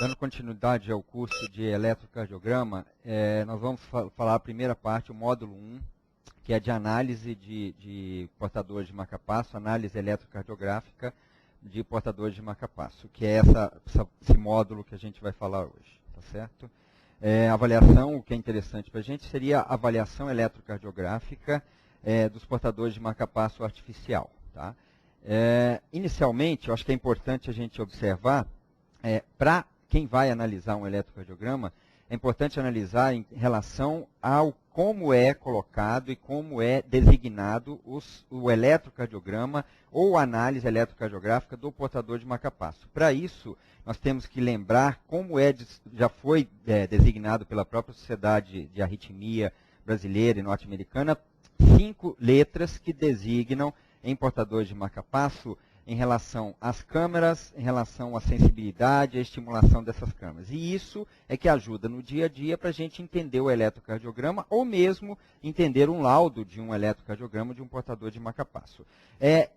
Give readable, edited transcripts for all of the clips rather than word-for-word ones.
Dando continuidade ao curso de eletrocardiograma, nós vamos falar a primeira parte, o módulo 1, que é de análise de portadores de marca-passo, análise eletrocardiográfica de portadores de marca-passo, que é esse módulo que a gente vai falar hoje, tá certo? Avaliação, o que é interessante para a gente, seria a avaliação eletrocardiográfica dos portadores de marca-passo artificial, tá? Inicialmente, eu acho que é importante a gente observar, para quem vai analisar um eletrocardiograma, é importante analisar em relação ao como é colocado e como é designado o eletrocardiograma ou a análise eletrocardiográfica do portador de marca-passo. Para isso, nós temos que lembrar como já foi designado pela própria Sociedade de Arritmia Brasileira e Norte-Americana, 5 letras que designam em portadores de marca-passo em relação às câmeras, em relação à sensibilidade, à estimulação dessas câmeras. E isso é que ajuda no dia a dia para a gente entender o eletrocardiograma ou mesmo entender um laudo de um eletrocardiograma de um portador de marca-passo.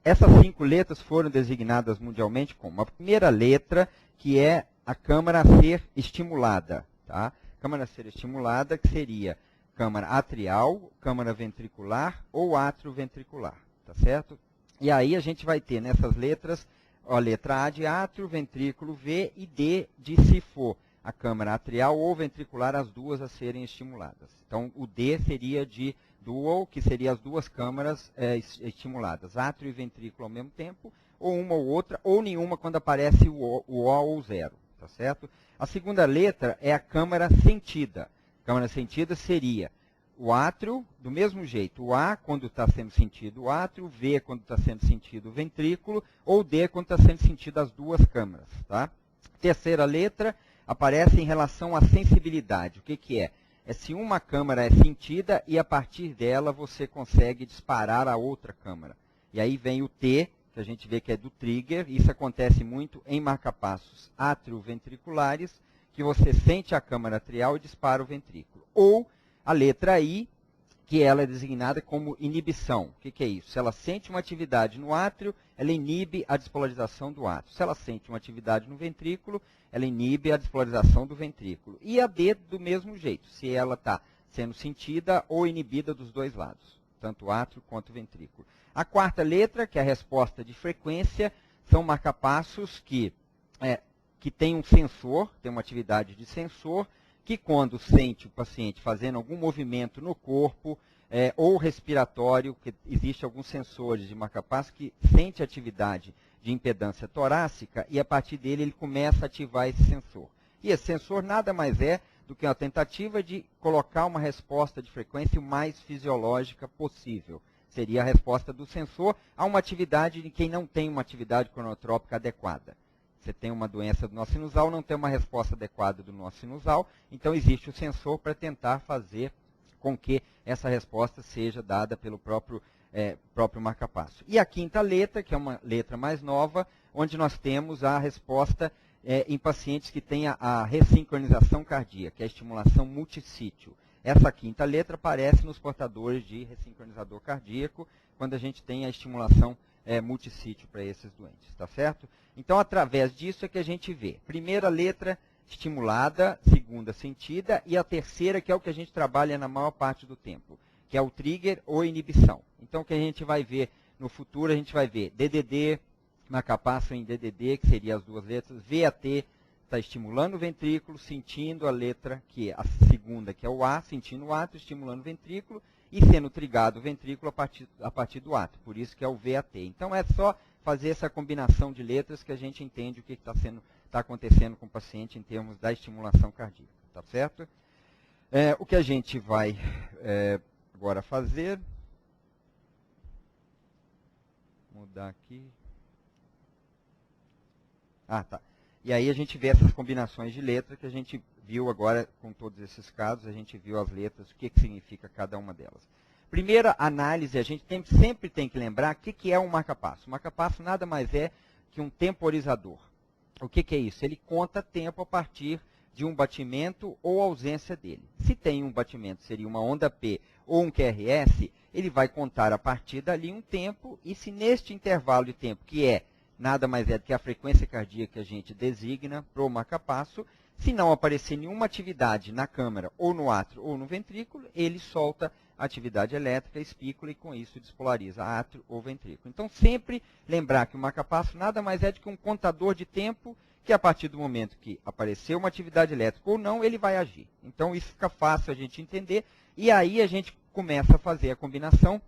Essas 5 letras foram designadas mundialmente como a primeira letra, que é a câmara a ser estimulada. Tá? Câmara a ser estimulada, que seria câmara atrial, câmara ventricular ou atrioventricular. Tá certo? E aí a gente vai ter nessas letras, a letra A de átrio, ventrículo V e D de se for a câmara atrial ou ventricular, as duas a serem estimuladas. Então, o D seria de dual, que seria as duas câmaras estimuladas, átrio e ventrículo ao mesmo tempo, ou uma ou outra, ou nenhuma quando aparece o O ou o zero. Tá certo? A segunda letra é a câmara sentida. A câmara sentida seria o átrio, do mesmo jeito, o A quando está sendo sentido o átrio, V quando está sendo sentido o ventrículo, ou D quando está sendo sentido as duas câmaras. Tá? Terceira letra aparece em relação à sensibilidade. O que é? É se uma câmara é sentida e a partir dela você consegue disparar a outra câmara. E aí vem o T, que a gente vê que é do trigger, isso acontece muito em marca-passos atrioventriculares, que você sente a câmara atrial e dispara o ventrículo. Ou a letra I, que ela é designada como inibição. O que é isso? Se ela sente uma atividade no átrio, ela inibe a despolarização do átrio. Se ela sente uma atividade no ventrículo, ela inibe a despolarização do ventrículo. E a D do mesmo jeito, se ela está sendo sentida ou inibida dos dois lados, tanto o átrio quanto o ventrículo. A quarta letra, que é a resposta de frequência, são marca-passos que tem um sensor, tem uma atividade de sensor, que quando sente o paciente fazendo algum movimento no corpo ou respiratório, que existe alguns sensores de marca-passo que sente a atividade de impedância torácica e a partir dele ele começa a ativar esse sensor. E esse sensor nada mais é do que uma tentativa de colocar uma resposta de frequência o mais fisiológica possível. Seria a resposta do sensor a uma atividade de quem não tem uma atividade cronotrópica adequada. Você tem uma doença do nó sinusal, não tem uma resposta adequada do nó sinusal, então existe o sensor para tentar fazer com que essa resposta seja dada pelo próprio marca-passo. E a quinta letra, que é uma letra mais nova, onde nós temos a resposta em pacientes que têm a ressincronização cardíaca, que é a estimulação multissítio. Essa quinta letra aparece nos portadores de ressincronizador cardíaco, quando a gente tem a estimulação multissítio para esses doentes, tá certo? Então, através disso é que a gente vê. Primeira letra estimulada, segunda sentida, e a terceira, que é o que a gente trabalha na maior parte do tempo, que é o trigger ou inibição. Então, o que a gente vai ver no futuro, a gente vai ver DDD, marca-passo em DDD, que seria as duas letras, VAT, está estimulando o ventrículo, sentindo a letra, que é a segunda, que é o A, sentindo o átrio, estimulando o ventrículo, e sendo trigado o ventrículo a partir do átrio, por isso que é o VAT. Então, é só fazer essa combinação de letras que a gente entende o que está acontecendo com o paciente em termos da estimulação cardíaca, tá certo? O que a gente vai agora fazer, mudar aqui. Tá. E aí a gente vê essas combinações de letras que a gente viu agora com todos esses casos, a gente viu as letras, o que significa cada uma delas. Primeira análise, a gente sempre tem que lembrar o que é um marca-passo. O marca-passo nada mais é que um temporizador. O que é isso? Ele conta tempo a partir de um batimento ou ausência dele. Se tem um batimento, seria uma onda P ou um QRS, ele vai contar a partir dali um tempo, e se neste intervalo de tempo, que é nada mais é do que a frequência cardíaca que a gente designa para o marca-passo. Se não aparecer nenhuma atividade na câmara, ou no átrio, ou no ventrículo, ele solta a atividade elétrica, espícula, e com isso despolariza átrio ou ventrículo. Então, sempre lembrar que o marca-passo nada mais é do que um contador de tempo que, a partir do momento que apareceu uma atividade elétrica ou não, ele vai agir. Então, isso fica fácil a gente entender, e aí a gente começa a fazer a combinação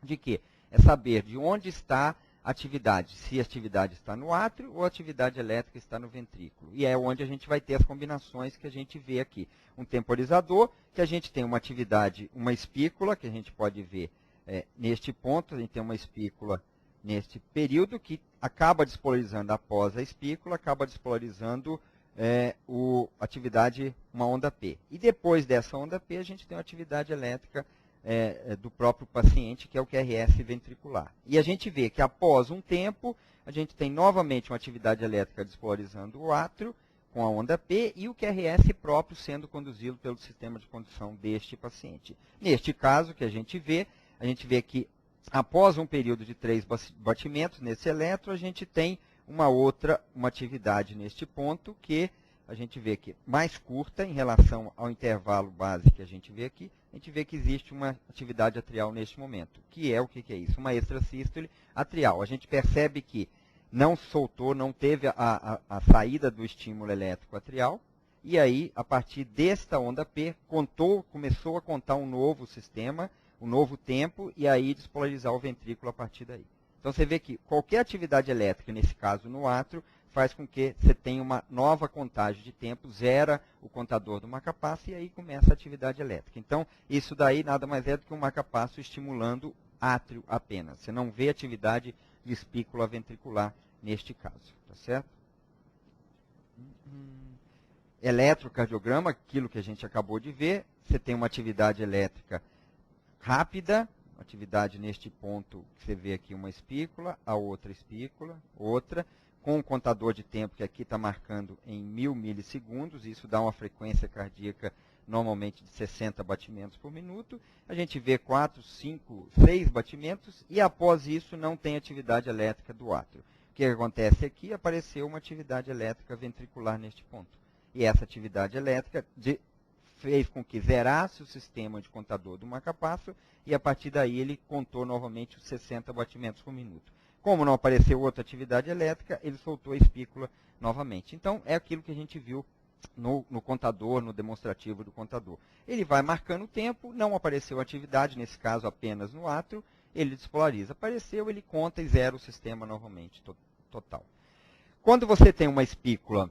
de que é saber de onde está a atividade, se a atividade está no átrio ou a atividade elétrica está no ventrículo. E é onde a gente vai ter as combinações que a gente vê aqui. Um temporizador, que a gente tem uma atividade, uma espícula, que a gente pode ver neste ponto, a gente tem uma espícula neste período, que acaba despolarizando após a espícula, acaba despolarizando a atividade, uma onda P. E depois dessa onda P, a gente tem uma atividade elétrica do próprio paciente, que é o QRS ventricular. E a gente vê que após um tempo, a gente tem novamente uma atividade elétrica despolarizando o átrio com a onda P e o QRS próprio sendo conduzido pelo sistema de condução deste paciente. Neste caso que a gente vê que após um período de 3 batimentos nesse eletro, a gente tem uma atividade neste ponto que a gente vê que mais curta em relação ao intervalo base que a gente vê aqui, a gente vê que existe uma atividade atrial neste momento, que é o que é isso? Uma extrasístole atrial. A gente percebe que não soltou, não teve a saída do estímulo elétrico atrial, e aí, a partir desta onda P, começou a contar um novo sistema, um novo tempo, e aí despolarizar o ventrículo a partir daí. Então, você vê que qualquer atividade elétrica, nesse caso no átrio, faz com que você tenha uma nova contagem de tempo, zera o contador do marca-passo e aí começa a atividade elétrica. Então, isso daí nada mais é do que um marca-passo estimulando átrio apenas. Você não vê atividade de espícula ventricular neste caso, tá certo? Eletrocardiograma, aquilo que a gente acabou de ver, você tem uma atividade elétrica rápida, atividade neste ponto, que você vê aqui uma espícula, a outra espícula, outra, com um contador de tempo que aqui está marcando em 1000 milissegundos, isso dá uma frequência cardíaca normalmente de 60 batimentos por minuto. A gente vê 4, 5, 6 batimentos e após isso não tem atividade elétrica do átrio. O que acontece aqui? Apareceu uma atividade elétrica ventricular neste ponto. E essa atividade elétrica fez com que zerasse o sistema de contador do marca-passo e a partir daí ele contou novamente os 60 batimentos por minuto. Como não apareceu outra atividade elétrica, ele soltou a espícula novamente. Então, é aquilo que a gente viu no contador, no demonstrativo do contador. Ele vai marcando o tempo, não apareceu atividade, nesse caso apenas no átrio, ele despolariza. Apareceu, ele conta e zera o sistema novamente, total. Quando você tem uma espícula,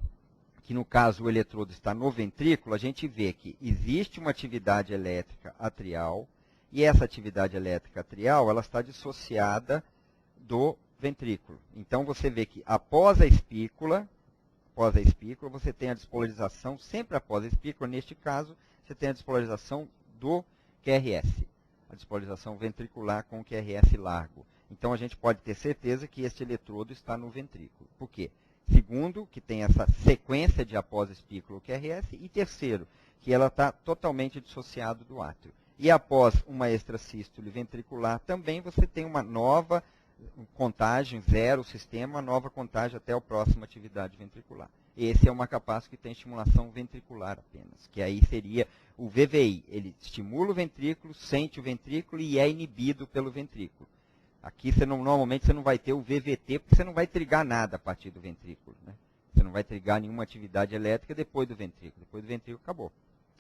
que no caso o eletrodo está no ventrículo, a gente vê que existe uma atividade elétrica atrial, e essa atividade elétrica atrial ela está dissociada do ventrículo. Então, você vê que após a espícula, você tem a despolarização, sempre após a espícula, neste caso, você tem a despolarização do QRS, a despolarização ventricular com o QRS largo. Então, a gente pode ter certeza que este eletrodo está no ventrículo. Por quê? Segundo, que tem essa sequência de após a espícula o QRS, e terceiro, que ela está totalmente dissociada do átrio. E após uma extrasístole ventricular, também você tem uma nova contagem, zero o sistema, nova contagem até a próxima atividade ventricular. Esse é o marca-passo que tem estimulação ventricular apenas, que aí seria o VVI. Ele estimula o ventrículo, sente o ventrículo e é inibido pelo ventrículo. Aqui normalmente você não vai ter o VVT, porque você não vai trigar nada a partir do ventrículo, né? Você não vai trigar nenhuma atividade elétrica depois do ventrículo. Depois do ventrículo acabou.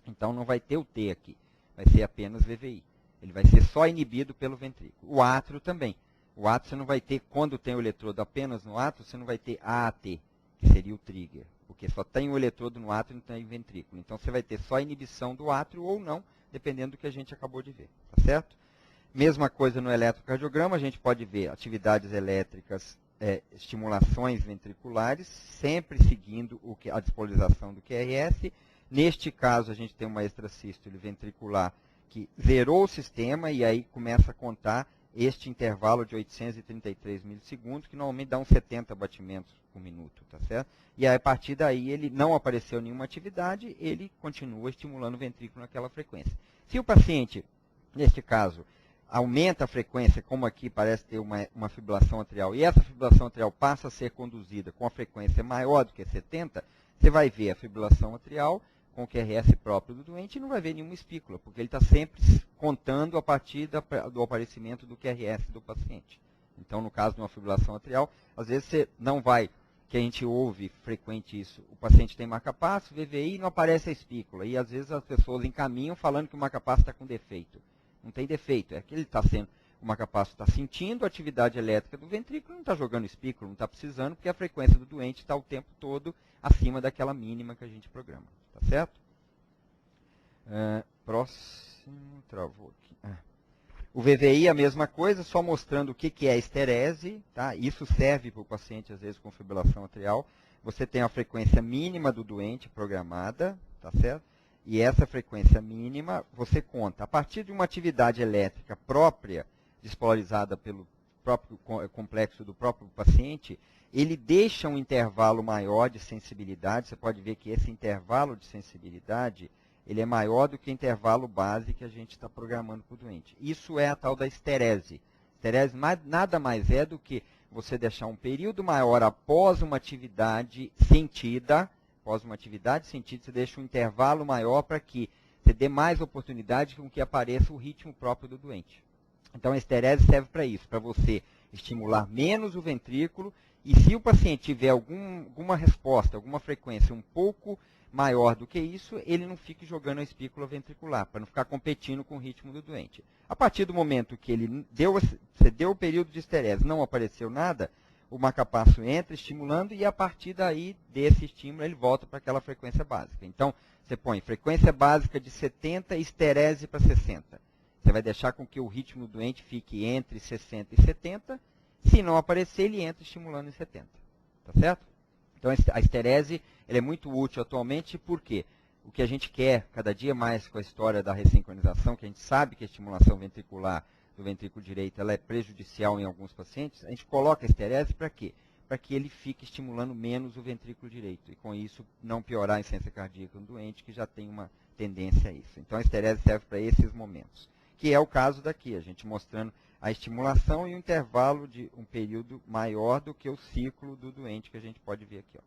Então não vai ter o T aqui, vai ser apenas VVI. Ele vai ser só inibido pelo ventrículo. O átrio também. O átrio você não vai ter, quando tem o eletrodo apenas no átrio, você não vai ter AAT, que seria o trigger, porque só tem o eletrodo no átrio e não tem o ventrículo. Então você vai ter só a inibição do átrio ou não, dependendo do que a gente acabou de ver, tá certo? Mesma coisa no eletrocardiograma, a gente pode ver atividades elétricas, estimulações ventriculares, sempre seguindo a despolarização do QRS. Neste caso, a gente tem uma extrasístole ventricular que zerou o sistema e aí começa a contar este intervalo de 833 milissegundos, que normalmente dá uns 70 batimentos por minuto, tá certo? E aí, a partir daí, ele não apareceu nenhuma atividade, ele continua estimulando o ventrículo naquela frequência. Se o paciente, neste caso, aumenta a frequência, como aqui parece ter uma fibrilação atrial, e essa fibrilação atrial passa a ser conduzida com a frequência maior do que 70, você vai ver a fibrilação atrial com o QRS próprio do doente e não vai ver nenhuma espícula, porque ele está sempre contando a partir do aparecimento do QRS do paciente. Então, no caso de uma fibrilação atrial, às vezes você não vai, que a gente ouve frequente isso, o paciente tem marca-passo, VVI e não aparece a espícula, e às vezes as pessoas encaminham falando que o marca-passo está com defeito. Não tem defeito, é que ele está sendo, o marca-passo está sentindo a atividade elétrica do ventrículo, não está jogando espículo, não está precisando, porque a frequência do doente está o tempo todo acima daquela mínima que a gente programa. Tá certo? Próximo, travou aqui. O VVI a mesma coisa, só mostrando o que é esterese. Tá? Isso serve para o paciente, às vezes, com fibrilação atrial. Você tem a frequência mínima do doente programada, tá certo? E essa frequência mínima você conta. A partir de uma atividade elétrica própria, despolarizada pelo próprio complexo do próprio paciente, ele deixa um intervalo maior de sensibilidade. Você pode ver que esse intervalo de sensibilidade ele é maior do que o intervalo base que a gente está programando para o doente. Isso é a tal da esterese. Esterese nada mais é do que você deixar um período maior após uma atividade sentida. Após uma atividade sentida, você deixa um intervalo maior para que você dê mais oportunidade com que apareça o ritmo próprio do doente. Então, a esterese serve para isso, para você estimular menos o ventrículo, e se o paciente tiver alguma resposta, alguma frequência um pouco maior do que isso, ele não fique jogando a espícula ventricular, para não ficar competindo com o ritmo do doente. A partir do momento que você deu o período de esterese, não apareceu nada, o marca-passo entra estimulando e a partir daí, desse estímulo, ele volta para aquela frequência básica. Então, você põe frequência básica de 70 e esterese para 60. Você vai deixar com que o ritmo do doente fique entre 60 e 70. Se não aparecer, ele entra estimulando em 70. Tá certo? Então, a esterese ela é muito útil atualmente porque o que a gente quer cada dia mais com a história da ressincronização, que a gente sabe que a estimulação ventricular do ventrículo direito ela é prejudicial em alguns pacientes, a gente coloca a esterese para quê? Para que ele fique estimulando menos o ventrículo direito e com isso não piorar a insuficiência cardíaca no doente que já tem uma tendência a isso. Então a esterese serve para esses momentos, que é o caso daqui, a gente mostrando a estimulação e um intervalo de um período maior do que o ciclo do doente que a gente pode ver aqui. Ó.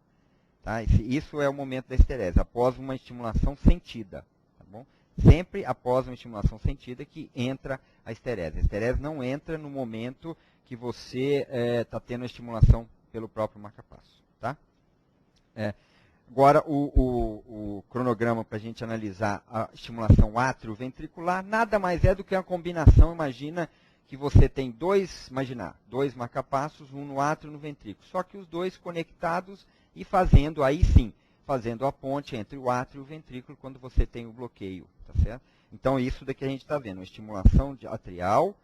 Tá? Isso é o momento da esterese, após uma estimulação sentida. Tá bom? Sempre após uma estimulação sentida que entra a esterese. A esterese não entra no momento que você está tendo a estimulação pelo próprio marca-passo. Tá? Agora, o cronograma para a gente analisar a estimulação atrioventricular nada mais é do que uma combinação. Imagina que você tem dois marca-passos, um no átrio e no ventrículo. Só que os dois conectados e fazendo, aí sim, fazendo a ponte entre o átrio e o ventrículo quando você tem o bloqueio. Tá certo? Então, isso daqui a gente está vendo. Uma estimulação atrial,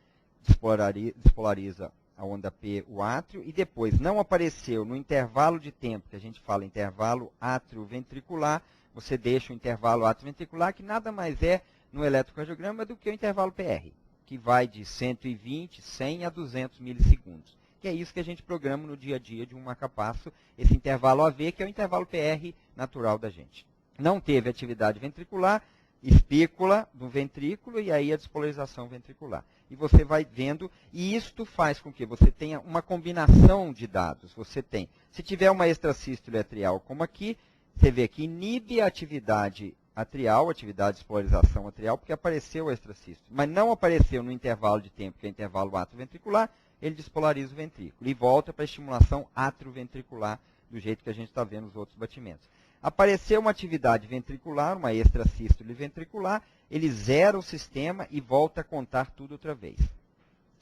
despolariza a onda P, o átrio, e depois não apareceu no intervalo de tempo, que a gente fala intervalo átrio-ventricular, você deixa o intervalo átrio-ventricular, que nada mais é, no eletrocardiograma, do que o intervalo PR, que vai de 120, 100 a 200 milissegundos. Que é isso que a gente programa no dia a dia de um marca-passo, esse intervalo AV, que é o intervalo PR natural da gente. Não teve atividade ventricular, espícula do ventrículo e aí a despolarização ventricular. E você vai vendo, e isto faz com que você tenha uma combinação de dados. Você tem, se tiver uma extrasístole atrial como aqui, você vê que inibe a atividade atrial, atividade de despolarização atrial, porque apareceu a extrasístole. Mas não apareceu no intervalo de tempo, que é o intervalo atrioventricular, ele despolariza o ventrículo e volta para a estimulação atrioventricular, do jeito que a gente está vendo os outros batimentos. Apareceu uma atividade ventricular, uma extrasístole ventricular, ele zera o sistema e volta a contar tudo outra vez.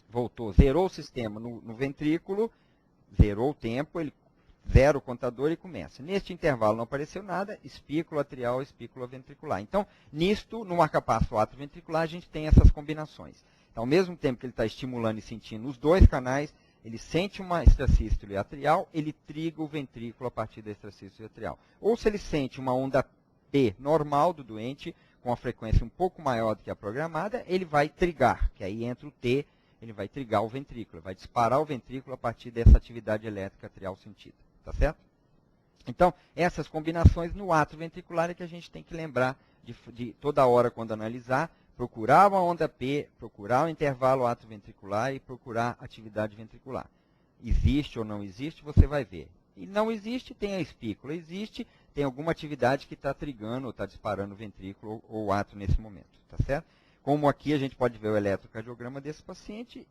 Voltou, zerou o sistema no ventrículo, zerou o tempo, ele zera o contador e começa. Neste intervalo não apareceu nada, espícula atrial, espícula ventricular. Então, nisto, no marca-passo atrioventricular, a gente tem essas combinações. Então, ao mesmo tempo que ele está estimulando e sentindo os dois canais, ele sente uma extrasístole atrial, ele triga o ventrículo a partir da extrasístole atrial. Ou se ele sente uma onda P normal do doente, com a frequência um pouco maior do que a programada, ele vai trigar, que aí entra o T, ele vai trigar o ventrículo, vai disparar o ventrículo a partir dessa atividade elétrica atrial sentida. Tá certo? Então, essas combinações no átrio ventricular é que a gente tem que lembrar de toda hora quando analisar, procurar uma onda P, procurar o intervalo atrioventricular e procurar atividade ventricular. Existe ou não existe, você vai ver. E não existe, tem a espícula. Existe, tem alguma atividade que está trigando ou está disparando o ventrículo ou o átrio nesse momento, tá certo? Como aqui a gente pode ver o eletrocardiograma desse paciente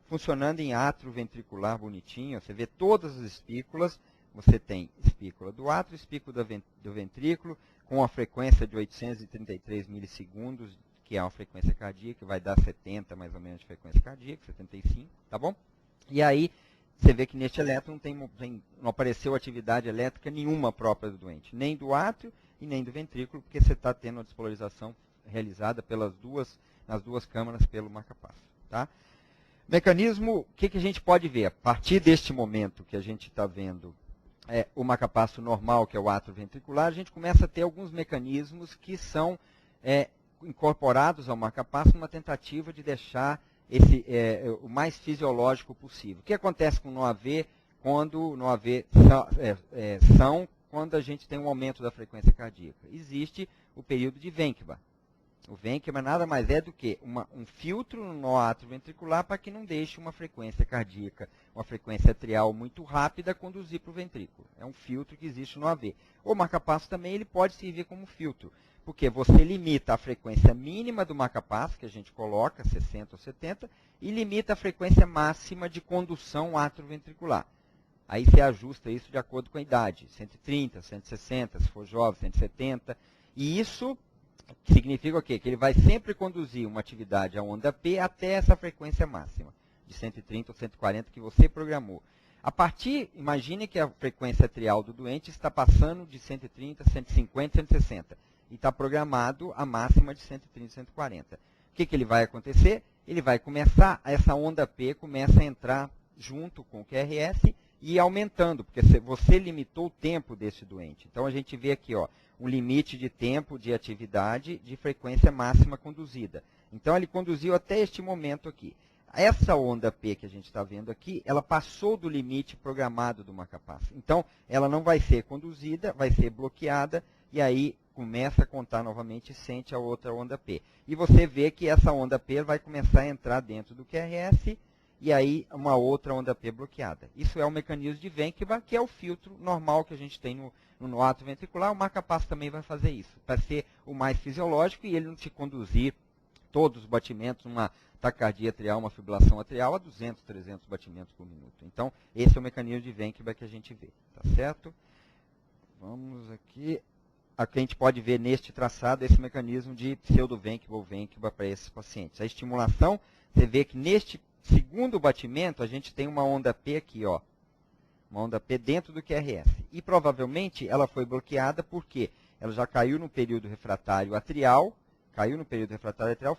funcionando em átrio ventricular bonitinho. Você vê todas as espículas, você tem espícula do átrio, espícula do ventrículo, com a frequência de 833 milissegundos, que é uma frequência cardíaca, que vai dar 70 mais ou menos de frequência cardíaca, 75, tá bom? E aí, você vê que neste eletro não apareceu atividade elétrica nenhuma própria do doente, nem do átrio e nem do ventrículo, porque você está tendo a despolarização realizada nas duas câmaras pelo marcapasso. Tá? Mecanismo, o que a gente pode ver? A partir deste momento que a gente está vendo o marcapasso normal, que é o átrio ventricular, a gente começa a ter alguns mecanismos que são incorporados ao marcapasso numa tentativa de deixar o mais fisiológico possível. O que acontece com o NOAV quando no AV quando a gente tem um aumento da frequência cardíaca? Existe o período de Ventquibus. O Ventquibus nada mais é do que um filtro no nó atrioventricular para que não deixe uma frequência cardíaca, uma frequência atrial muito rápida conduzir para o ventrículo. É um filtro que existe no AV. O marcapasso também ele pode servir como filtro, porque você limita a frequência mínima do marcapasso, que a gente coloca, 60 ou 70, e limita a frequência máxima de condução atrioventricular. Aí você ajusta isso de acordo com a idade, 130, 160, se for jovem, 170, e isso significa o quê? Que ele vai sempre conduzir uma atividade a onda P até essa frequência máxima, de 130 ou 140 que você programou. A partir, imagine que a frequência atrial do doente está passando de 130, 150, 160, e está programado a máxima de 130, 140. O que ele vai acontecer? Ele vai começar, essa onda P começa a entrar junto com o QRS e ir aumentando, porque você limitou o tempo desse doente. Então a gente vê aqui, ó, um limite de tempo de atividade de frequência máxima conduzida. Então, ele conduziu até este momento aqui. Essa onda P que a gente está vendo aqui, ela passou do limite programado do marcapasso. Então, ela não vai ser conduzida, vai ser bloqueada, e aí começa a contar novamente e sente a outra onda P. E você vê que essa onda P vai começar a entrar dentro do QRS, e aí uma outra onda P bloqueada. Isso é o mecanismo de Ventquibus, que é o filtro normal que a gente tem no átrio ventricular. O marcapasso também vai fazer isso, para ser o mais fisiológico e ele não te conduzir todos os batimentos, uma taquicardia atrial, uma fibrilação atrial a 200, 300 batimentos por minuto. Então, esse é o mecanismo de Ventquibus que a gente vê, tá certo? Vamos aqui. Aqui a gente pode ver neste traçado esse mecanismo de pseudo-Ventquibus ou Ventquibus para esses pacientes. A estimulação, você vê que neste segundo batimento, a gente tem uma onda P aqui, ó. Uma onda P dentro do QRS. E provavelmente ela foi bloqueada porque ela já caiu no período refratário atrial,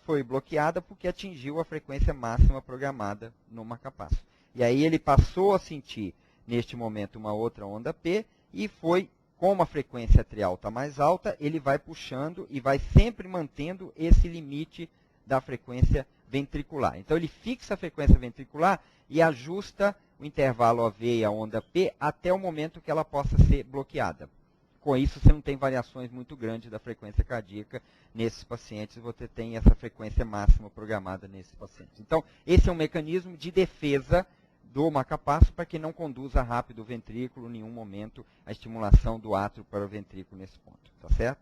foi bloqueada porque atingiu a frequência máxima programada no marcapasso. E aí ele passou a sentir, neste momento, uma outra onda P e foi, como a frequência atrial está mais alta, ele vai puxando e vai sempre mantendo esse limite da frequência ventricular. Então, ele fixa a frequência ventricular e ajusta o intervalo AV e a onda P até o momento que ela possa ser bloqueada. Com isso, você não tem variações muito grandes da frequência cardíaca nesses pacientes, você tem essa frequência máxima programada nesses pacientes. Então, esse é um mecanismo de defesa do marcapasso para que não conduza rápido o ventrículo em nenhum momento a estimulação do átrio para o ventrículo nesse ponto. Tá certo?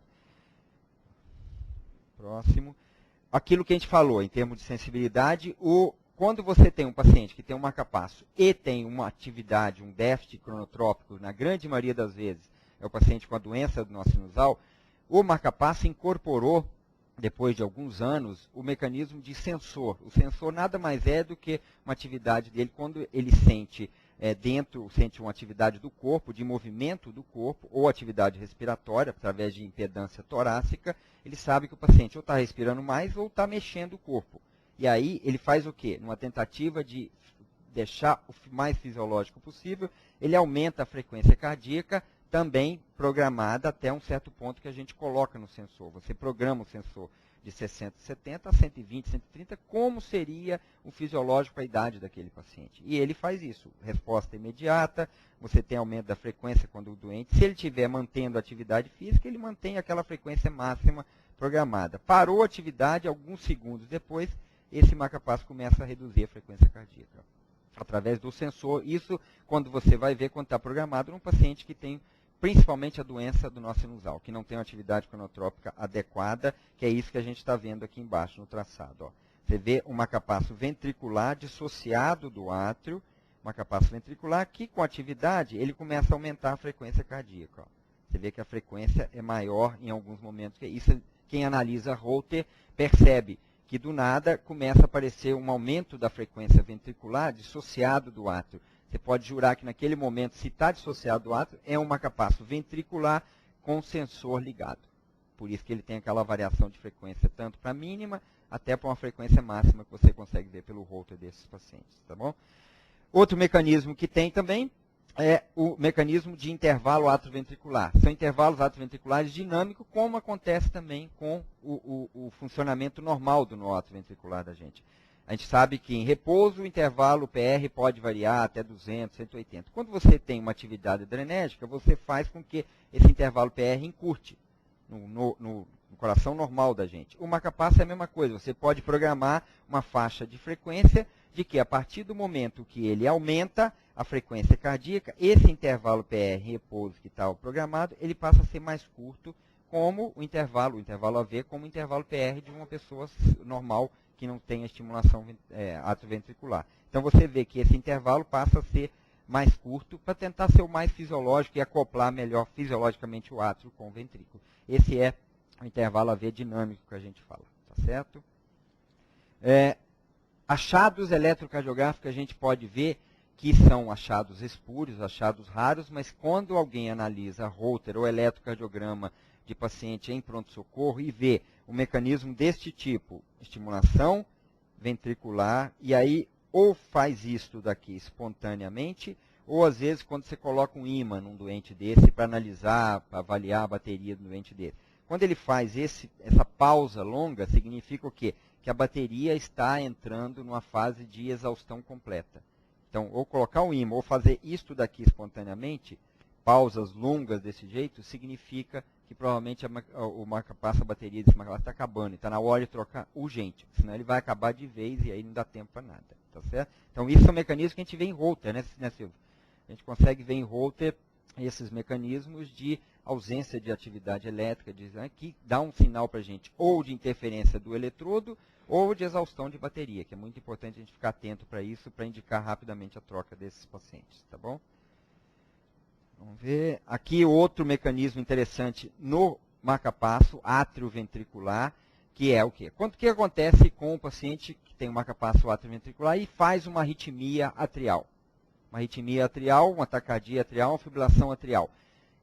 Próximo. Aquilo que a gente falou em termos de sensibilidade, quando você tem um paciente que tem um marcapasso e tem uma atividade, um déficit cronotrópico, na grande maioria das vezes, é o paciente com a doença do nó sinusal, o marcapasso incorporou, depois de alguns anos, o mecanismo de sensor. O sensor nada mais é do que uma atividade dele quando ele sente sente uma atividade do corpo, de movimento do corpo, ou atividade respiratória, através de impedância torácica, ele sabe que o paciente ou está respirando mais ou está mexendo o corpo. E aí ele faz o quê? Numa tentativa de deixar o mais fisiológico possível, ele aumenta a frequência cardíaca, também programada até um certo ponto que a gente coloca no sensor. Você programa o sensor de 60, 70 a 120, 130, como seria o fisiológico para a idade daquele paciente. E ele faz isso. Resposta imediata, você tem aumento da frequência quando o doente, se ele estiver mantendo a atividade física, ele mantém aquela frequência máxima programada. Parou a atividade, alguns segundos depois, esse marca-passo começa a reduzir a frequência cardíaca através do sensor. Isso quando você vai ver quando está programado num paciente que tem principalmente a doença do nó sinusal, que não tem uma atividade cronotrópica adequada, que é isso que a gente está vendo aqui embaixo no traçado. Ó. Você vê um marca-passo ventricular dissociado do átrio, marca-passo ventricular, que com atividade ele começa a aumentar a frequência cardíaca. Ó. Você vê que a frequência é maior em alguns momentos. Isso, quem analisa Holter percebe que do nada começa a aparecer um aumento da frequência ventricular dissociado do átrio. Você pode jurar que naquele momento, se está dissociado do átrio, é um marca-passo ventricular com sensor ligado. Por isso que ele tem aquela variação de frequência, tanto para a mínima, até para uma frequência máxima que você consegue ver pelo Holter desses pacientes. Tá bom? Outro mecanismo que tem também é o mecanismo de intervalo atrioventricular. São intervalos atrioventriculares dinâmicos, como acontece também com o funcionamento normal do nó atrioventricular da gente. A gente sabe que em repouso o intervalo PR pode variar até 200, 180. Quando você tem uma atividade adrenérgica, você faz com que esse intervalo PR encurte no coração normal da gente. O marca-passo é a mesma coisa. Você pode programar uma faixa de frequência de que a partir do momento que ele aumenta a frequência cardíaca, esse intervalo PR repouso que está programado, ele passa a ser mais curto, como o intervalo AV, como o intervalo PR de uma pessoa normal que não tem a estimulação atrioventricular. Então você vê que esse intervalo passa a ser mais curto para tentar ser o mais fisiológico e acoplar melhor fisiologicamente o átrio com o ventrículo. Esse é o intervalo AV dinâmico que a gente fala, tá certo? Achados eletrocardiográficos a gente pode ver que são achados espúrios, achados raros, mas quando alguém analisa Holter ou eletrocardiograma de paciente em pronto-socorro e vê um mecanismo deste tipo, estimulação ventricular, e aí ou faz isto daqui espontaneamente, ou às vezes quando você coloca um ímã num doente desse para analisar, para avaliar a bateria do doente desse. Quando ele faz essa pausa longa, significa o quê? Que a bateria está entrando numa fase de exaustão completa. Então, ou colocar um ímã, ou fazer isto daqui espontaneamente, pausas longas desse jeito, significa que provavelmente o marca-passo, a bateria desse marca-passo está acabando. E está na hora de trocar urgente, senão ele vai acabar de vez e aí não dá tempo para nada. Tá certo? Então, isso é um mecanismo que a gente vê em Holter, né, Silvio? A gente consegue ver em Holter esses mecanismos de ausência de atividade elétrica, que dá um sinal para a gente ou de interferência do eletrodo ou de exaustão de bateria, que é muito importante a gente ficar atento para isso, para indicar rapidamente a troca desses pacientes, tá bom? Vamos ver. Aqui outro mecanismo interessante no marca-passo atrioventricular, que é o quê? O que acontece com o paciente que tem um marca-passo atrioventricular e faz uma arritmia atrial? Uma arritmia atrial, uma taquicardia atrial, uma fibrilação atrial.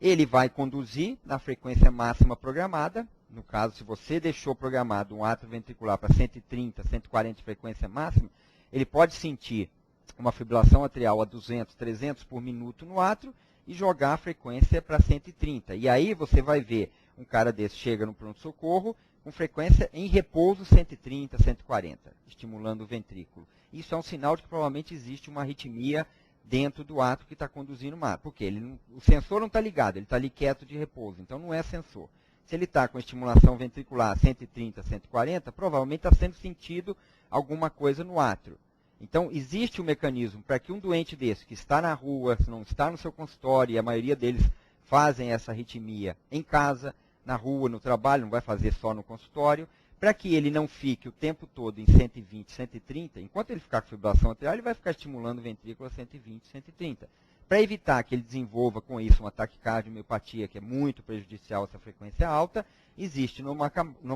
Ele vai conduzir na frequência máxima programada. No caso, se você deixou programado um átrio ventricular para 130, 140 de frequência máxima, ele pode sentir uma fibrilação atrial a 200, 300 por minuto no átrio e jogar a frequência para 130. E aí você vai ver um cara desse chega no pronto-socorro com frequência em repouso 130, 140, estimulando o ventrículo. Isso é um sinal de que provavelmente existe uma arritmia dentro do átrio que está conduzindo o mar. Por quê? O sensor não está ligado, ele está ali quieto de repouso, então não é sensor. Se ele está com estimulação ventricular 130, 140, provavelmente está sendo sentido alguma coisa no átrio. Então, existe um mecanismo para que um doente desse, que está na rua, não está no seu consultório, e a maioria deles fazem essa arritmia em casa, na rua, no trabalho, não vai fazer só no consultório, para que ele não fique o tempo todo em 120, 130, enquanto ele ficar com fibrilação atrial, ele vai ficar estimulando o ventrículo a 120, 130. Para evitar que ele desenvolva com isso uma taquicardiomiopatia, que é muito prejudicial a essa frequência alta, existe no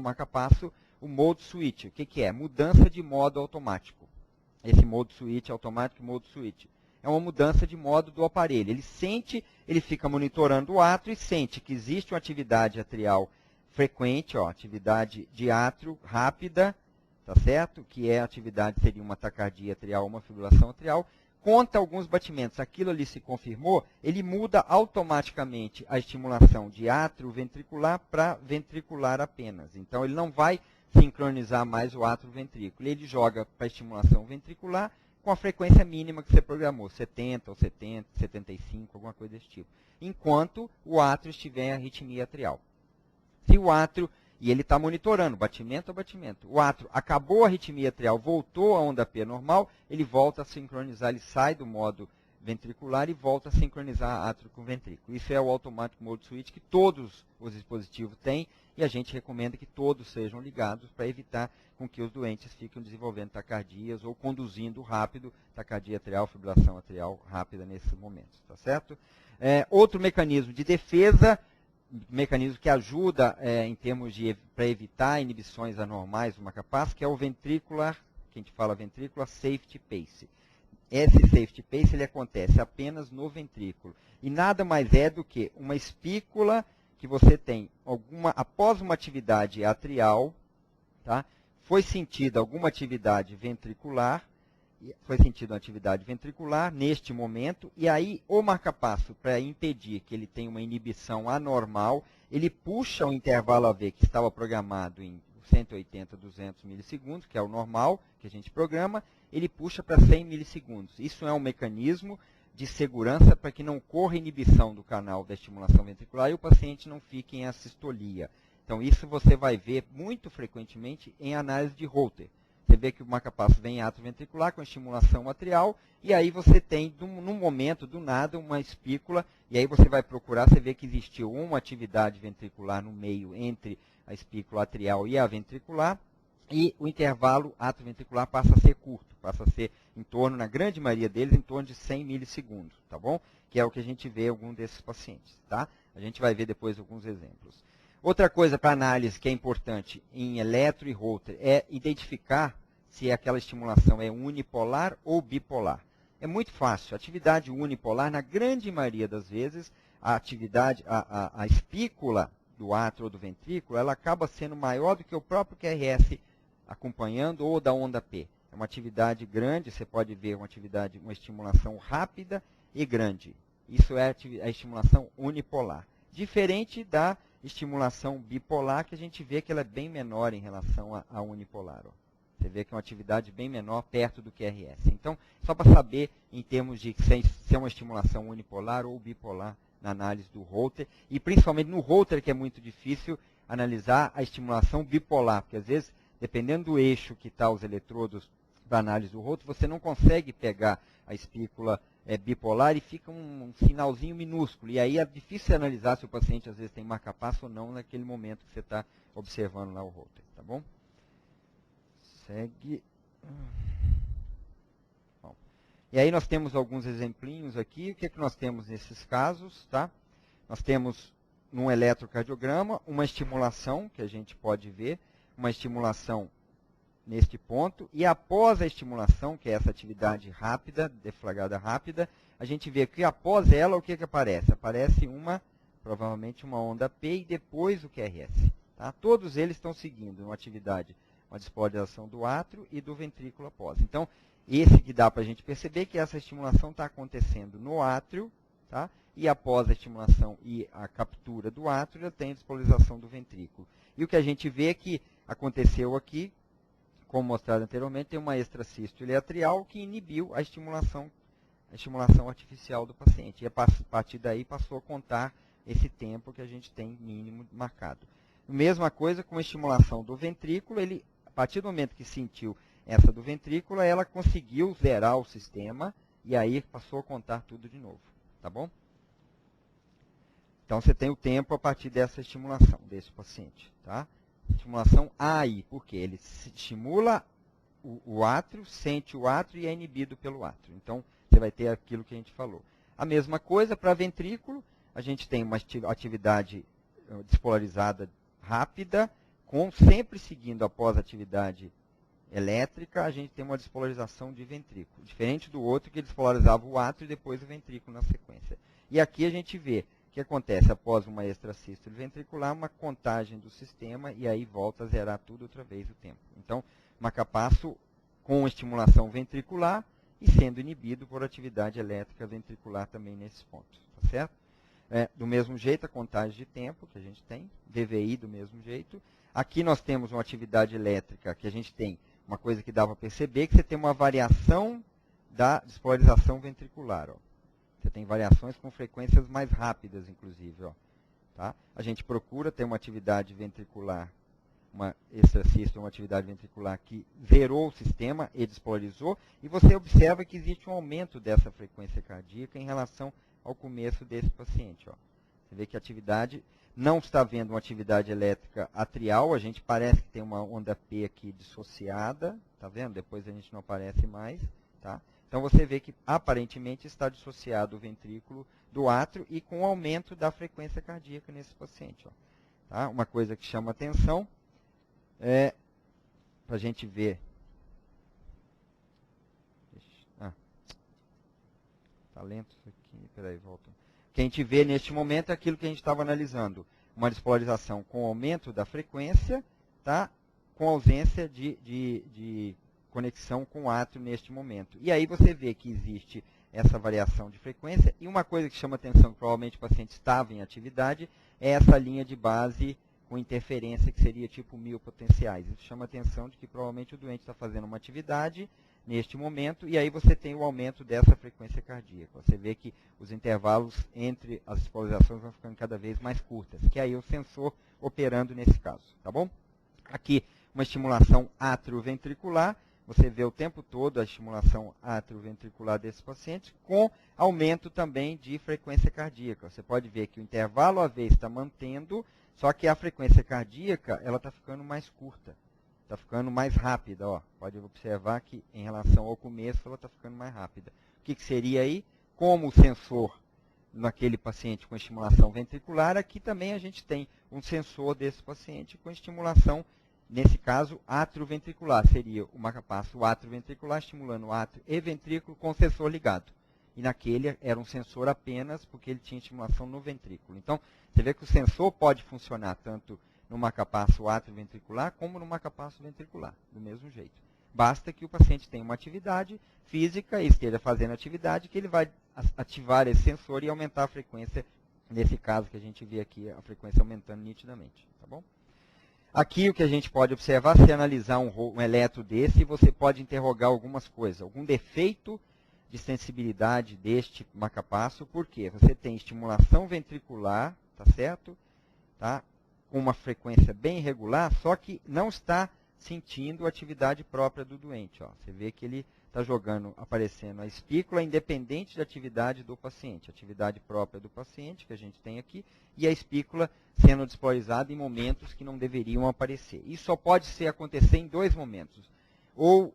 marca-passo o mode switch. O que é? Mudança de modo automático. Esse mode switch, automático mode switch, é uma mudança de modo do aparelho. Ele sente, ele fica monitorando o átrio e sente que existe uma atividade atrial frequente, ó, atividade de átrio rápida, tá certo? Que é a atividade, seria uma taquicardia atrial, uma fibrilação atrial. Conta alguns batimentos, aquilo ali se confirmou, ele muda automaticamente a estimulação de átrio ventricular para ventricular apenas. Então, ele não vai sincronizar mais o átrio ventrículo. Ele joga para a estimulação ventricular com a frequência mínima que você programou, 70 ou 70, 75, alguma coisa desse tipo. Enquanto o átrio estiver em arritmia atrial. Se o átrio E ele está monitorando, batimento a batimento. O átrio acabou a arritmia atrial, voltou a onda P normal, ele volta a sincronizar, ele sai do modo ventricular e volta a sincronizar átrio com ventrículo. Isso é o Automatic Mode Switch que todos os dispositivos têm e a gente recomenda que todos sejam ligados para evitar com que os doentes fiquem desenvolvendo taquicardias ou conduzindo rápido taquicardia atrial, fibrilação atrial rápida nesses momentos, tá certo? Outro mecanismo de defesa, mecanismo que ajuda em termos de para evitar inibições anormais do marca-passo, que é o ventricular, que a gente fala ventricular safety pace. Esse safety pace ele acontece apenas no ventrículo e nada mais é do que uma espícula que você tem após uma atividade atrial, tá? Foi sentida alguma atividade ventricular, neste momento, e aí o marca-passo, para impedir que ele tenha uma inibição anormal, ele puxa o intervalo AV que estava programado em 180, 200 milissegundos, que é o normal que a gente programa, ele puxa para 100 milissegundos. Isso é um mecanismo de segurança para que não ocorra inibição do canal da estimulação ventricular e o paciente não fique em assistolia. Então, isso você vai ver muito frequentemente em análise de Holter. Você vê que o marca-passo vem em átrio ventricular com estimulação atrial, e aí você tem, num momento, do nada, uma espícula, e aí você vai procurar, você vê que existiu uma atividade ventricular no meio entre a espícula atrial e a ventricular, e o intervalo atrioventricular passa a ser curto, passa a ser em torno, na grande maioria deles, em torno de 100 milissegundos, tá bom? Que é o que a gente vê em algum desses pacientes, tá? A gente vai ver depois alguns exemplos. Outra coisa para análise que é importante em eletro e Holter é identificar se aquela estimulação é unipolar ou bipolar. É muito fácil. Atividade unipolar, na grande maioria das vezes, a espícula do átrio ou do ventrículo, ela acaba sendo maior do que o próprio QRS acompanhando ou da onda P. É uma atividade grande, você pode ver uma estimulação rápida e grande. Isso é a estimulação unipolar. Diferente da estimulação bipolar, que a gente vê que ela é bem menor em relação à unipolar. Ó. Você vê que é uma atividade bem menor perto do QRS. Então, só para saber em termos de se é uma estimulação unipolar ou bipolar na análise do Holter, e principalmente no Holter, que é muito difícil analisar a estimulação bipolar, porque às vezes, dependendo do eixo que está os eletrodos para análise do Holter, você não consegue pegar a espícula bipolar e fica um sinalzinho minúsculo. E aí é difícil analisar se o paciente às vezes tem marca-passo ou não naquele momento que você está observando lá o Holter, tá bom? Segue. Bom. E aí nós temos alguns exemplinhos aqui. O que é que nós temos nesses casos, tá? Nós temos num eletrocardiograma uma estimulação que a gente pode ver, uma estimulação neste ponto, e após a estimulação, que é essa atividade rápida, deflagrada rápida, a gente vê que após ela, o que aparece? Aparece provavelmente uma onda P e depois o QRS. Tá? Todos eles estão seguindo uma atividade, uma despolarização do átrio e do ventrículo após. Então, esse que dá para a gente perceber que essa estimulação está acontecendo no átrio, tá? E após a estimulação e a captura do átrio, já tem a despolarização do ventrículo. E o que a gente vê que aconteceu aqui, como mostrado anteriormente, tem uma extrasístole atrial que inibiu a estimulação artificial do paciente. E a partir daí passou a contar esse tempo que a gente tem mínimo marcado. Mesma coisa com a estimulação do ventrículo, a partir do momento que sentiu essa do ventrículo, ela conseguiu zerar o sistema e aí passou a contar tudo de novo. Tá bom? Então você tem o tempo a partir dessa estimulação desse paciente. Tá? Estimulação AI, porque ele estimula o átrio, sente o átrio e é inibido pelo átrio. Então, você vai ter aquilo que a gente falou. A mesma coisa para ventrículo, a gente tem uma atividade despolarizada rápida, sempre seguindo após a atividade elétrica, a gente tem uma despolarização de ventrículo. Diferente do outro que despolarizava o átrio e depois o ventrículo na sequência. E aqui a gente vê que acontece após uma extrasístole ventricular, uma contagem do sistema e aí volta a zerar tudo outra vez o tempo. Então, marca-passo com estimulação ventricular e sendo inibido por atividade elétrica ventricular também nesses pontos, tá certo? Do mesmo jeito, a contagem de tempo que a gente tem, DVI do mesmo jeito. Aqui nós temos uma atividade elétrica que a gente tem, uma coisa que dá para perceber, que você tem uma variação da despolarização ventricular, ó. Você tem variações com frequências mais rápidas, inclusive. Ó, tá? A gente procura ter uma atividade ventricular uma extracístole, uma atividade ventricular que zerou o sistema e despolarizou, e você observa que existe um aumento dessa frequência cardíaca em relação ao começo desse paciente. Ó. Você vê que a atividade, não está vendo uma atividade elétrica atrial, a gente parece que tem uma onda P aqui dissociada, tá vendo? Depois a gente não aparece mais, tá? Então você vê que aparentemente está dissociado o ventrículo do átrio e com o aumento da frequência cardíaca nesse paciente. Ó. Tá? Uma coisa que chama atenção é para a gente ver. Tá lento isso aqui, peraí, volta. O que a gente vê neste momento é aquilo que a gente estava analisando. Uma despolarização com aumento da frequência, tá? Com ausência de conexão com o átrio neste momento. E aí você vê que existe essa variação de frequência. E uma coisa que chama atenção, que provavelmente o paciente estava em atividade, é essa linha de base com interferência, que seria tipo 1000 potenciais. Isso chama atenção de que provavelmente o doente está fazendo uma atividade neste momento, e aí você tem o aumento dessa frequência cardíaca. Você vê que os intervalos entre as despolarizações vão ficando cada vez mais curtas, que é aí o sensor operando nesse caso, tá bom? Aqui, uma estimulação atrioventricular, você vê o tempo todo a estimulação atrioventricular desse paciente, com aumento também de frequência cardíaca. Você pode ver que o intervalo AV está mantendo, só que a frequência cardíaca ela está ficando mais curta. Está ficando mais rápida, ó. Pode observar que em relação ao começo ela está ficando mais rápida. O que seria aí? Como o sensor naquele paciente com estimulação ventricular, aqui também a gente tem um sensor desse paciente com estimulação, nesse caso, atrioventricular. Seria o marcapasso atrioventricular estimulando o átrio e ventrículo com o sensor ligado. E naquele era um sensor apenas porque ele tinha estimulação no ventrículo. Então, você vê que o sensor pode funcionar tanto no marcapasso atrioventricular como no marcapasso ventricular, do mesmo jeito. Basta que o paciente tenha uma atividade física e esteja fazendo atividade que ele vai ativar esse sensor e aumentar a frequência, nesse caso que a gente vê aqui, a frequência aumentando nitidamente. Tá bom? Aqui o que a gente pode observar, se analisar um eletro desse, você pode interrogar algumas coisas. Algum defeito de sensibilidade deste marcapasso, por quê? Você tem estimulação ventricular, tá certo? Tá? Com uma frequência bem irregular, só que não está sentindo a atividade própria do doente. Ó. Você vê que ele está jogando, aparecendo a espícula, independente da atividade do paciente. A atividade própria do paciente, que a gente tem aqui, e a espícula sendo despolarizada em momentos que não deveriam aparecer. Isso só pode acontecer em dois momentos. Ou,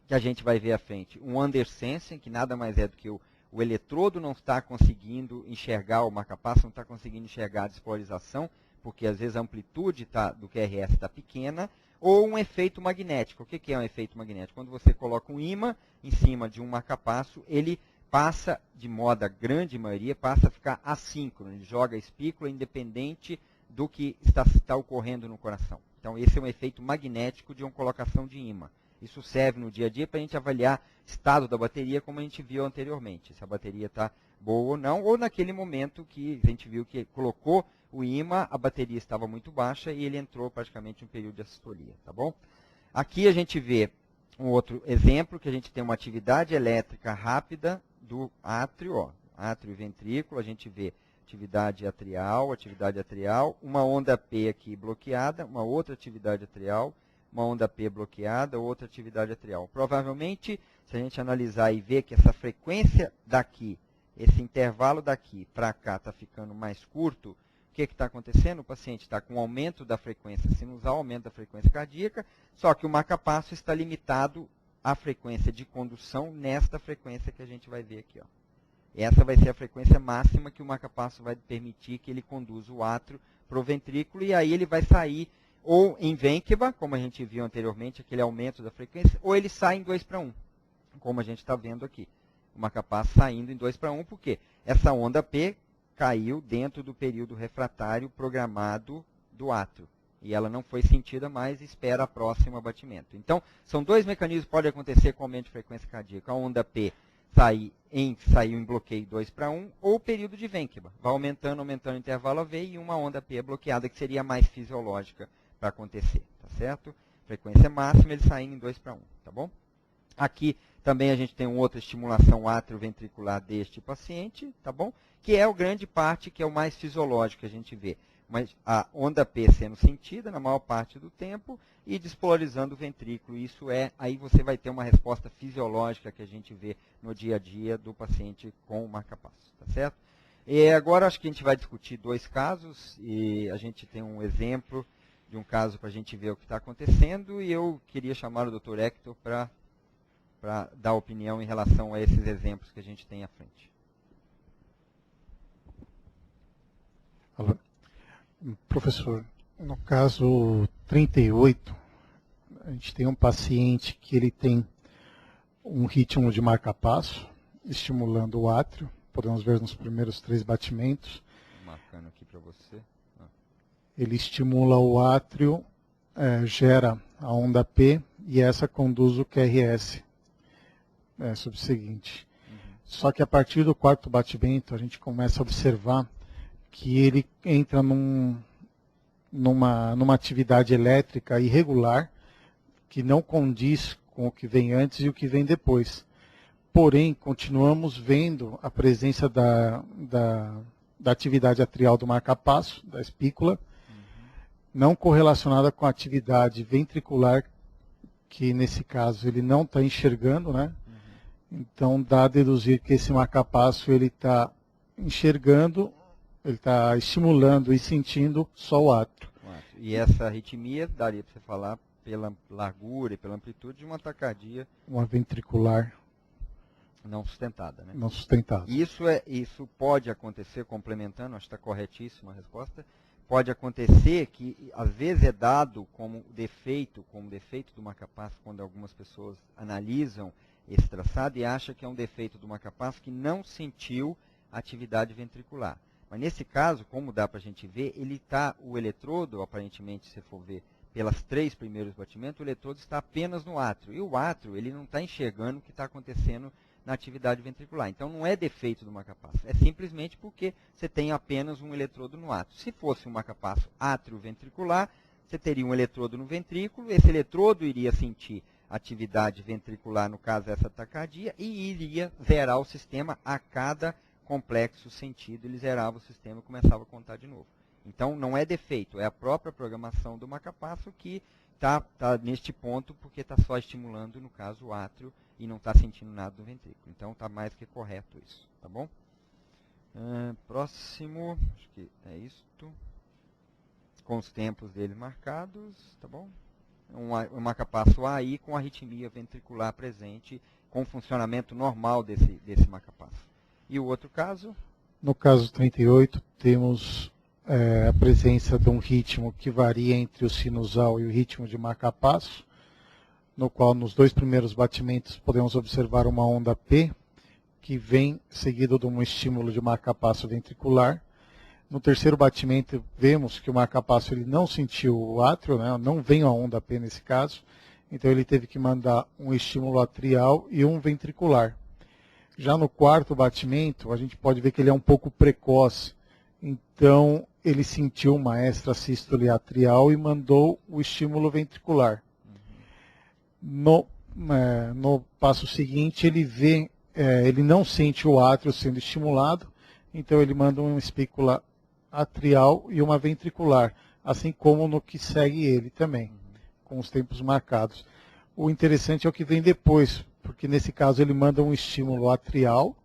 que a gente vai ver à frente, um undersensing, que nada mais é do que o eletrodo não está conseguindo enxergar, o marcapasso não está conseguindo enxergar a despolarização, porque às vezes a amplitude do QRS está pequena, ou um efeito magnético. O que é um efeito magnético? Quando você coloca um ímã em cima de um marcapasso, ele passa, de modo a grande maioria, passa a ficar assíncrono. Ele joga a espícula independente do que está ocorrendo no coração. Então, esse é um efeito magnético de uma colocação de ímã. Isso serve no dia a dia para a gente avaliar o estado da bateria, como a gente viu anteriormente. Se a bateria está boa ou não, ou naquele momento que a gente viu que colocou o ímã, a bateria estava muito baixa e ele entrou praticamente em um período de assistolia, tá bom? Aqui a gente vê um outro exemplo, que a gente tem uma atividade elétrica rápida do átrio, ó, átrio e ventrículo, a gente vê atividade atrial, uma onda P aqui bloqueada, uma outra atividade atrial, uma onda P bloqueada, outra atividade atrial. Provavelmente, se a gente analisar e ver que essa frequência daqui, esse intervalo daqui para cá está ficando mais curto, o que está acontecendo? O paciente está com aumento da frequência sinusal, aumento da frequência cardíaca, só que o marcapasso está limitado à frequência de condução nesta frequência que a gente vai ver aqui. Ó. Essa vai ser a frequência máxima que o marcapasso vai permitir que ele conduza o átrio para o ventrículo, e aí ele vai sair ou em vênquiba, como a gente viu anteriormente, aquele aumento da frequência, ou ele sai em 2:1, como a gente está vendo aqui. O marcapasso saindo em 2:1, porque essa onda P caiu dentro do período refratário programado do átrio. E ela não foi sentida mais e espera o próximo abatimento. Então, são dois mecanismos que podem acontecer com o aumento de frequência cardíaca. A onda P saiu em bloqueio 2:1, ou o período de vênquiba. Vai aumentando o intervalo AV e uma onda P bloqueada, que seria mais fisiológica para acontecer. Tá certo? Frequência máxima, ele saindo em 2:1. Tá bom? Aqui também a gente tem uma outra estimulação atrioventricular deste paciente, tá bom? Que é a grande parte, que é o mais fisiológico que a gente vê. a onda P sendo sentida na maior parte do tempo e despolarizando o ventrículo. Aí você vai ter uma resposta fisiológica que a gente vê no dia a dia do paciente com o marca-passo, tá certo? E agora acho que a gente vai discutir 2 casos e a gente tem um exemplo de um caso para a gente ver o que está acontecendo e eu queria chamar o Dr. Hector para dar opinião em relação a esses exemplos que a gente tem à frente. Professor, no caso 38, a gente tem um paciente que ele tem um ritmo de marca-passo, estimulando o átrio. Podemos ver nos primeiros 3 batimentos. Marcando aqui para você. Ele estimula o átrio, gera a onda P e essa conduz o QRS subseguinte. Só que a partir do 4º batimento, a gente começa a observar que ele entra numa atividade elétrica irregular que não condiz com o que vem antes e o que vem depois. Porém, continuamos vendo a presença da atividade atrial do marca-passo, da espícula, não correlacionada com a atividade ventricular, que nesse caso ele não está enxergando, né? Então dá a deduzir que esse marca-passo ele está enxergando, ele está estimulando e sentindo só o átrio. E essa arritmia, daria para você falar, pela largura e pela amplitude de uma taquicardia. Uma ventricular. Não sustentada, né? Não sustentada. Isso pode acontecer, complementando, acho que está corretíssima a resposta, pode acontecer que às vezes é dado como defeito do marca-passo, quando algumas pessoas analisam esse traçado e acham que é um defeito do marca-passo que não sentiu atividade ventricular. Mas nesse caso, como dá para a gente ver, o eletrodo, aparentemente, se for ver pelas 3 primeiros batimentos, o eletrodo está apenas no átrio. E o átrio, ele não está enxergando o que está acontecendo na atividade ventricular. Então não é defeito do marca-passo, é simplesmente porque você tem apenas um eletrodo no átrio. Se fosse um marca-passo átrio-ventricular, você teria um eletrodo no ventrículo, esse eletrodo iria sentir atividade ventricular, no caso essa taquicardia, e iria zerar o sistema a cada complexo sentido, ele zerava o sistema e começava a contar de novo. Então não é defeito, é a própria programação do marca-passo que está neste ponto, porque está só estimulando, no caso, o átrio e não está sentindo nada do ventrículo. Então está mais que correto isso, tá bom? Próximo, acho que é isto. Com os tempos dele marcados, tá bom? Um marca-passo AI com arritmia ventricular presente, com funcionamento normal desse marca-passo. E o outro caso? No caso 38, temos a presença de um ritmo que varia entre o sinusal e o ritmo de marca-passo, no qual nos 2 primeiros batimentos podemos observar uma onda P, que vem seguido de um estímulo de marca-passo ventricular. No 3º batimento, vemos que o marca-passo ele não sentiu o átrio, né? Não vem a onda P nesse caso, então ele teve que mandar um estímulo atrial e um ventricular. Já no 4º batimento, a gente pode ver que ele é um pouco precoce, então ele sentiu uma extrasístole atrial e mandou o estímulo ventricular. No passo seguinte, ele não sente o átrio sendo estimulado, então ele manda uma espícula atrial e uma ventricular, assim como no que segue ele também, com os tempos marcados. O interessante é o que vem depois, porque nesse caso ele manda um estímulo atrial,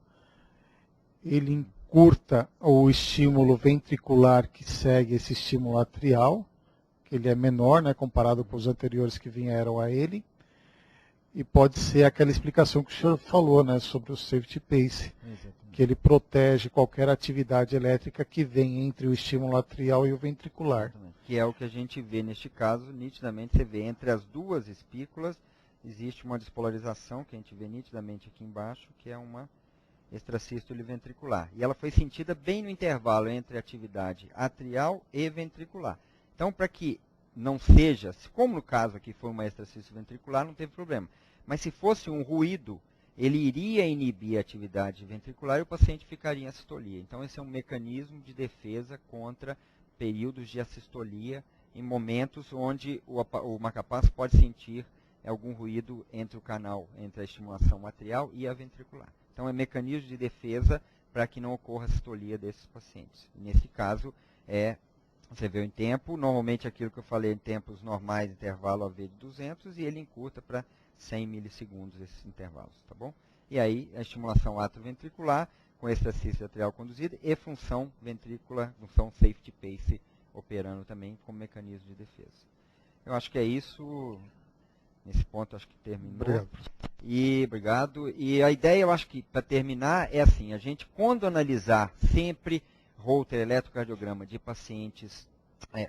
ele encurta o estímulo ventricular que segue esse estímulo atrial, que ele é menor, né, comparado com os anteriores que vieram a ele, e pode ser aquela explicação que o senhor falou, né, sobre o safety pace, que ele protege qualquer atividade elétrica que vem entre o estímulo atrial e o ventricular. Que é o que a gente vê neste caso, nitidamente você vê entre as 2 espículas, existe uma despolarização, que a gente vê nitidamente aqui embaixo, que é uma extrasístole ventricular. E ela foi sentida bem no intervalo entre atividade atrial e ventricular. Então, para que não seja, como no caso aqui foi uma extrasístole ventricular, não teve problema. Mas se fosse um ruído, ele iria inibir a atividade ventricular e o paciente ficaria em assistolia. Então, esse é um mecanismo de defesa contra períodos de assistolia em momentos onde o marca-passo pode sentir algum ruído entre o canal, entre a estimulação atrial e a ventricular. Então, é mecanismo de defesa para que não ocorra assistolia desses pacientes. Nesse caso, é Você vê em tempo, normalmente aquilo que eu falei em tempos normais, intervalo AV de 200, e ele encurta para 100 milissegundos esses intervalos, tá bom? E aí a estimulação atrioventricular, com exercício atrial conduzido, e função ventrícula, função safety pace, operando também como mecanismo de defesa. Eu acho que é isso, nesse ponto acho que terminou. Obrigado. Obrigado. E a ideia, eu acho que, para terminar, é assim, a gente, quando analisar sempre Holter eletrocardiograma de pacientes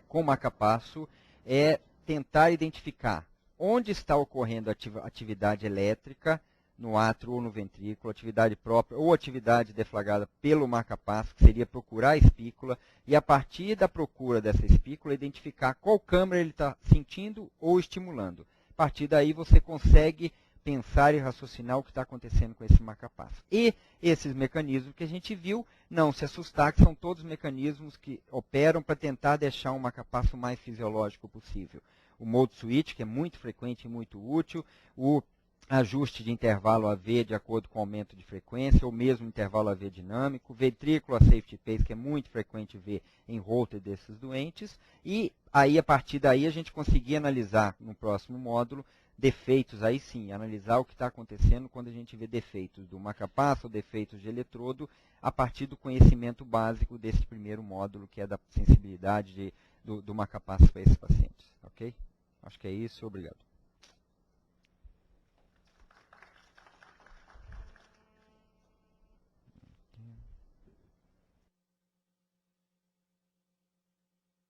com marca-passo, é tentar identificar onde está ocorrendo atividade elétrica no átrio ou no ventrículo, atividade própria ou atividade deflagrada pelo marca-passo, que seria procurar a espícula, e a partir da procura dessa espícula, identificar qual câmara ele está sentindo ou estimulando. A partir daí você consegue pensar e raciocinar o que está acontecendo com esse marca-passo. E esses mecanismos que a gente viu, não se assustar, que são todos mecanismos que operam para tentar deixar um marca-passo o mais fisiológico possível. O mode switch, que é muito frequente e muito útil, o ajuste de intervalo AV de acordo com o aumento de frequência, ou mesmo intervalo AV dinâmico, ventrículo safety pace, que é muito frequente ver em Holter desses doentes, e aí, a partir daí, a gente conseguir analisar no próximo módulo defeitos, aí sim, analisar o que está acontecendo quando a gente vê defeitos do marca-passo ou defeitos de eletrodo, a partir do conhecimento básico desse primeiro módulo, que é da sensibilidade do marca-passo para esses pacientes. Ok? Acho que é isso. Obrigado.